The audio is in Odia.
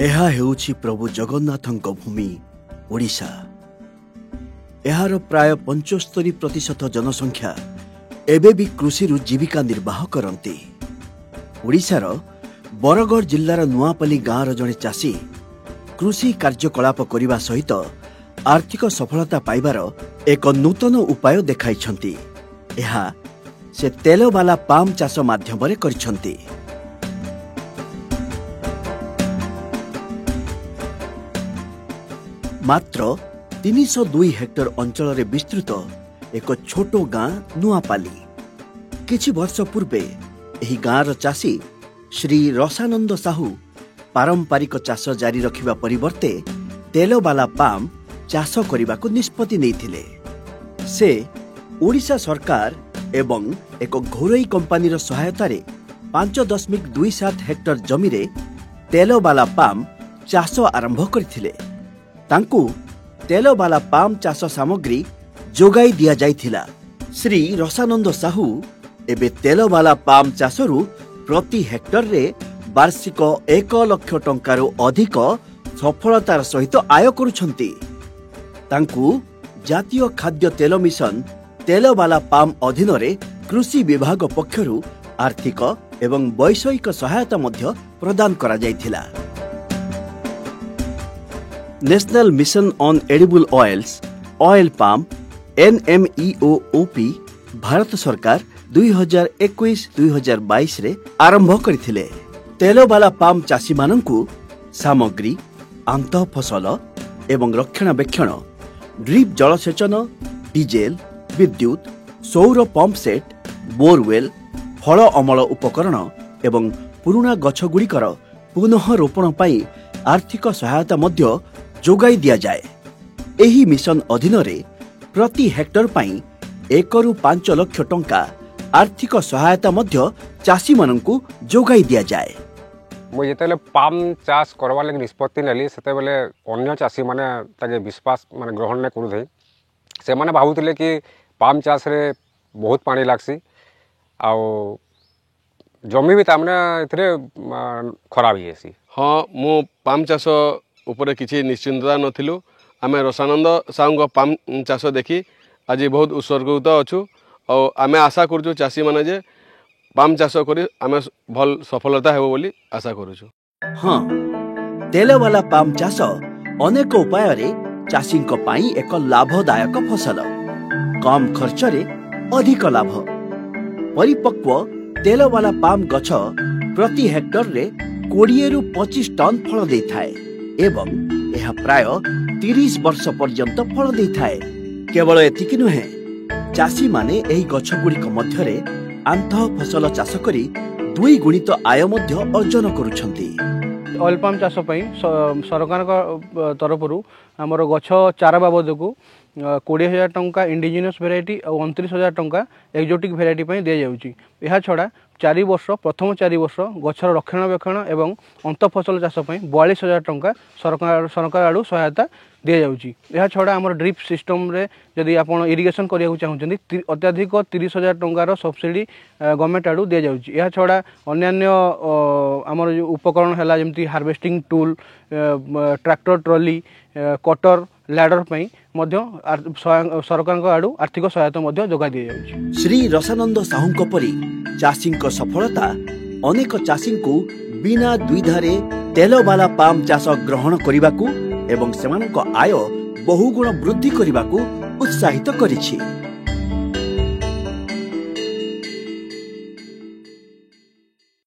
ଏହା ହେଉଛି ପ୍ରଭୁ ଜଗନ୍ନାଥଙ୍କ ଭୂମି ଓଡ଼ିଶା। ଏହାର ପ୍ରାୟ 75% ଜନସଂଖ୍ୟା ଏବେ ବି କୃଷିରୁ ଜୀବିକା ନିର୍ବାହ କରନ୍ତି। ଓଡ଼ିଶାର ବରଗଡ଼ ଜିଲ୍ଲାର ନୂଆପଲ୍ଲୀ ଗାଁର ଜଣେ ଚାଷୀ କୃଷି କାର୍ଯ୍ୟକଳାପ କରିବା ସହିତ ଆର୍ଥିକ ସଫଳତା ପାଇବାର ଏକ ନୂତନ ଉପାୟ ଦେଖାଇଛନ୍ତି। ଏହା ସେ ତେଲବାଲା ପାମ୍ ଚାଷ ମାଧ୍ୟମରେ କରିଛନ୍ତି। ମାତ୍ର 302 ହେକ୍ଟର ଅଞ୍ଚଳରେ ବିସ୍ତୃତ ଏକ ଛୋଟ ଗାଁ ନୂଆପାଲି। କିଛି ବର୍ଷ ପୂର୍ବେ ଏହି ଗାଁର ଚାଷୀ ଶ୍ରୀ ରସାନନ୍ଦ ସାହୁ ପାରମ୍ପରିକ ଚାଷ ଜାରି ରଖିବା ପରିବର୍ତ୍ତେ ତେଲବାଲା ପାମ୍ ଚାଷ କରିବାକୁ ନିଷ୍ପତ୍ତି ନେଇଥିଲେ। ସେ ଓଡ଼ିଶା ସରକାର ଏବଂ ଏକ ଘରୋଇ କମ୍ପାନୀର ସହାୟତାରେ 5.27 ହେକ୍ଟର ଜମିରେ ତେଲବାଲା ପାମ୍ ଚାଷ ଆରମ୍ଭ କରିଥିଲେ। ତାଙ୍କୁ ତେଲବାଲା ପାମ୍ ଚାଷ ସାମଗ୍ରୀ ଯୋଗାଇ ଦିଆଯାଇଥିଲା। ଶ୍ରୀ ରସାନନ୍ଦ ସାହୁ ଏବେ ତେଲବାଲା ପାମ୍ ଚାଷରୁ ପ୍ରତି ହେକ୍ଟରରେ ବାର୍ଷିକ 1 ଲକ୍ଷ ଟଙ୍କାରୁ ଅଧିକ ସଫଳତାର ସହିତ ଆୟ କରୁଛନ୍ତି। ତାଙ୍କୁ ଜାତୀୟ ଖାଦ୍ୟ ତେଲ ମିଶନ ତେଲବାଲା ପାମ୍ ଅଧୀନରେ କୃଷି ବିଭାଗ ପକ୍ଷରୁ ଆର୍ଥିକ ଏବଂ ବୈଷୟିକ ସହାୟତା ମଧ୍ୟ ପ୍ରଦାନ କରାଯାଇଥିଲା। National mission on edible ଅଏଲ୍ସ oil palm NMEOOP Bharat ସରକାର 2021-2022ରେ ଆରମ୍ଭ କରିଥିଲେ। ତେଲବାଲା ପାମ୍ ଚାଷୀମାନଙ୍କୁ ସାମଗ୍ରୀ, ଆନ୍ତଃ ଫସଲ ଏବଂ ରକ୍ଷଣାବେକ୍ଷଣ, ଡ୍ରିପ୍ ଜଳସେଚନ, ଡିଜେଲ, ବିଦ୍ୟୁତ୍, ସୌର ପମ୍ପ ସେଟ୍, ବୋରୱେଲ୍, ଫଳ ଅମଳ ଉପକରଣ ଏବଂ ପୁରୁଣା ଗଛଗୁଡ଼ିକର ପୁନଃ ରୋପଣ ପାଇଁ ଆର୍ଥିକ ସହାୟତା ମଧ୍ୟ ଯୋଗାଇ ଦିଆଯାଏ। ଏହି ମିଶନ ଅଧୀନରେ ପ୍ରତି ହେକ୍ଟର ପାଇଁ 1ରୁ 5 ଲକ୍ଷ ଟଙ୍କା ଆର୍ଥିକ ସହାୟତା ମଧ୍ୟ ଚାଷୀମାନଙ୍କୁ ଯୋଗାଇ ଦିଆଯାଏ। ମୁଁ ଯେତେବେଳେ ପାମ୍ ଚାଷ କରବାର୍ ଲାଗି ନିଷ୍ପତ୍ତି ନେଲି ସେତେବେଳେ ଅନ୍ୟ ଚାଷୀମାନେ ତାକେ ବିଶ୍ୱାସ ଗ୍ରହଣ ନାଇଁ କରୁଥାଇ। ସେମାନେ ଭାବୁଥିଲେ କି ପାମ୍ ଚାଷରେ ବହୁତ ପାଣି ଲାଗ୍ସି ଆଉ ଜମି ବି ତାମାନେ ଏଥିରେ ଖରାପ ହେଇଯାଏସି। ହଁ, ମୁଁ ପାମ୍ ଚାଷ ଉପରେ କିଛି ନିଶ୍ଚିନ୍ତତା ନଥିଲୁ। ଆମେ ରସାନନ୍ଦ ସାହୁଙ୍କ ପାମ୍ ଚାଷ ଦେଖି ଆଜି ବହୁତ ଉତ୍ସର୍ଗୀକୃତ ଅଛୁ ଆଉ ଆମେ ଆଶା କରୁଛୁ ଚାଷୀମାନେ ଯେ ପାମ୍ ଚାଷ କରି ଆମେ ଭଲ ସଫଳତା ହେବ ବୋଲି ଆଶା କରୁଛୁ। ହଁ, ତେଲବାଲା ପାମ୍ ଚାଷ ଅନେକ ଉପାୟରେ ଚାଷୀଙ୍କ ପାଇଁ ଏକ ଲାଭଦାୟକ ଫସଲ। କମ୍ ଖର୍ଚ୍ଚରେ ଅଧିକ ଲାଭ। ପରିପକ୍ୱ ତେଲବାଲା ପାମ୍ ଗଛ ପ୍ରତି ହେକ୍ଟରରେ 20ରୁ 25 ଟନ୍ ଫଳ ଦେଇଥାଏ ଏବଂ ଏହା ପ୍ରାୟ 30 ବର୍ଷ ପର୍ଯ୍ୟନ୍ତ ଫଳ ଦେଇଥାଏ। କେବଳ ଏତିକି ନୁହେଁ, ଚାଷୀମାନେ ଏହି ଗଛଗୁଡ଼ିକ ମଧ୍ୟରେ ଆନ୍ତଃ ଫସଲ ଚାଷ କରି 2 ଗୁଣିତ ଆୟ ମଧ୍ୟ ଅର୍ଜନ କରୁଛନ୍ତି। ଅଏଲ ପାମ୍ ଚାଷ ପାଇଁ ସରକାରଙ୍କ ତରଫରୁ ଆମର ଗଛ ଚାରା ବାବଦକୁ 20,000 ଟଙ୍କା ଇଣ୍ଡିଜିନିୟସ୍ ଭେରାଇଟି ଆଉ 29,000 ଟଙ୍କା ଏକ୍ଜୋଟିକ୍ ଭେରାଇଟି ପାଇଁ ଦିଆଯାଉଛି। ଏହା ଛଡ଼ା ପ୍ରଥମ 4 ବର୍ଷ ଗଛର ରକ୍ଷଣାବେକ୍ଷଣ ଏବଂ ଅନ୍ତଃଫସଲ ଚାଷ ପାଇଁ 42,000 ଟଙ୍କା ସରକାର ଆଡ଼ୁ ସହାୟତା ଦିଆଯାଉଛି। ଏହା ଛଡ଼ା ଆମର ଡ୍ରିପ୍ ସିଷ୍ଟମ୍ରେ ଯଦି ଆପଣ ଇରିଗେସନ୍ କରିବାକୁ ଚାହୁଁଛନ୍ତି ଅତ୍ୟଧିକ 30,000 ଟଙ୍କାର ସବସିଡ଼ି ଗଭର୍ଣ୍ଣମେଣ୍ଟ ଆଡ଼ୁ ଦିଆଯାଉଛି। ଏହା ଛଡ଼ା ଅନ୍ୟାନ୍ୟ ଆମର ଯେଉଁ ଉପକରଣ ହେଲା ଯେମିତି ହାର୍ଭେଷ୍ଟିଂ ଟୁଲ୍, ଟ୍ରାକ୍ଟର ଟ୍ରଲି, କଟର, ଲ୍ୟାଡର ପାଇଁ ମଧ୍ୟ ସରକାରଙ୍କ ଆଡ଼ୁ ଆର୍ଥିକ ସହାୟତା ମଧ୍ୟ ଯୋଗାଇ ଦିଆଯାଉଛି। ଶ୍ରୀ ରସାନନ୍ଦ ସାହୁଙ୍କ ପରି ଚାଷୀଙ୍କ ସଫଳତା ଅନେକ ଚାଷୀଙ୍କୁ ବିନା ଦ୍ୱିଧାରେ ତେଲବାଲା ପାମ୍ ଚାଷ ଗ୍ରହଣ କରିବାକୁ ଏବଂ ସେମାନଙ୍କ ଆୟ ବହୁଗୁଣ ବୃଦ୍ଧି କରିବାକୁ ଉତ୍ସାହିତ କରିଛି।